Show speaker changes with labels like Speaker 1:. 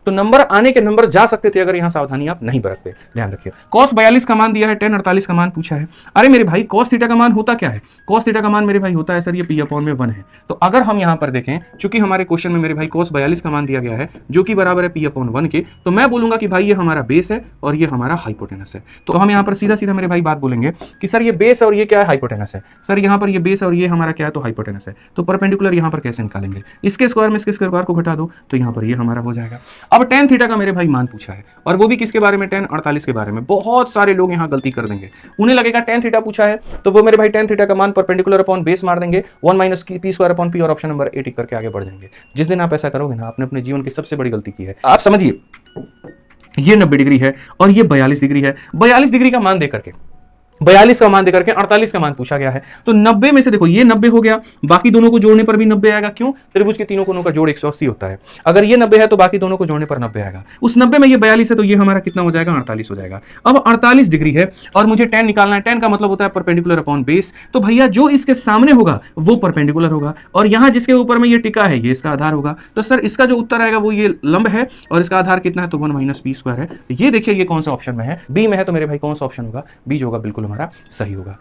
Speaker 1: तो नंबर आने के नंबर जा सकते थे अगर यहाँ सावधानी आप नहीं बरतते। ध्यान रखिए, cos 42 का मान दिया है, tan 48 का मान पूछा है। अरे मेरे भाई cos थीटा का मान होता क्या है? cos थीटा का मान मेरे भाई होता है सर ये p अपॉन में 1 है। तो अगर हम यहाँ पर देखें, चूंकि हमारे क्वेश्चन में मेरे भाई cos 42 का मान दिया गया है जो कि बराबर है p अपॉन 1 के, तो मैं बोलूंगा कि भाई ये हमारा बेस है और ये हमारा हाइपोटेनस है। तो हम यहाँ पर सीधा सीधा मेरे भाई बात बोलेंगे कि सर ये बेस और ये क्या है, हाइपोटेनस है। सर यहाँ पर ये बेस और ये हमारा क्या है, तो हाइपोटेनस है। तो परपेंडिकुलर यहाँ पर कैसे निकालेंगे? इसके स्क्वायर में इसके स्क्वायर को घटा दो तो यहाँ पर ये हमारा हो जाएगा। अब tan थीटा का मेरे भाई मान पूछा है और वो भी किसके बारे में, tan 48 के बारे में। बहुत सारे लोग यहाँ गलती कर देंगे, उन्हें लगेगा tan थीटा पूछा है तो वो मेरे भाई tan थीटा का मान परपेंडिकुलर अपॉन बेस मार देंगे 1 minus p square upon p और ऑप्शन नंबर 8 करके आगे बढ़ जाएंगे। जिस दिन आप ऐसा करोगे ना, आपने अपने जीवन की सबसे बड़ी गलती की है। आप समझिए, ये 90 डिग्री है और ये 42 डिग्री है। 42 डिग्री का मान देकर के 42 का मान देकर के 48 का मान पूछा गया है। तो 90 में से देखो ये 90 हो गया, बाकी दोनों को जोड़ने पर भी 90 आएगा। क्यों? त्रिभुज के तीनों कोनों का जोड़ 180 होता है। अगर ये 90 है तो बाकी दोनों को जोड़ने पर 90 आएगा। उस 90 में ये 42 है तो ये हमारा कितना हो जाएगा, 48 हो जाएगा। अब 48 डिग्री है और मुझे tan निकालना है। tan का मतलब होता है परपेंडिकुलर अपॉन बेस। तो भैया जो इसके सामने होगा वो परपेंडिकुलर होगा और यहाँ जिसके ऊपर में ये टिका है ये इसका आधार होगा। तो सर इसका जो उत्तर आएगा वो ये लंब है और इसका आधार कितना है, तो 1 माइनस p स्क्वायर है। ये देखिए ये कौन सा ऑप्शन में है, बी में है। तो मेरे भाई कौन सा ऑप्शन होगा, बी जो होगा बिल्कुल हमारा सही होगा।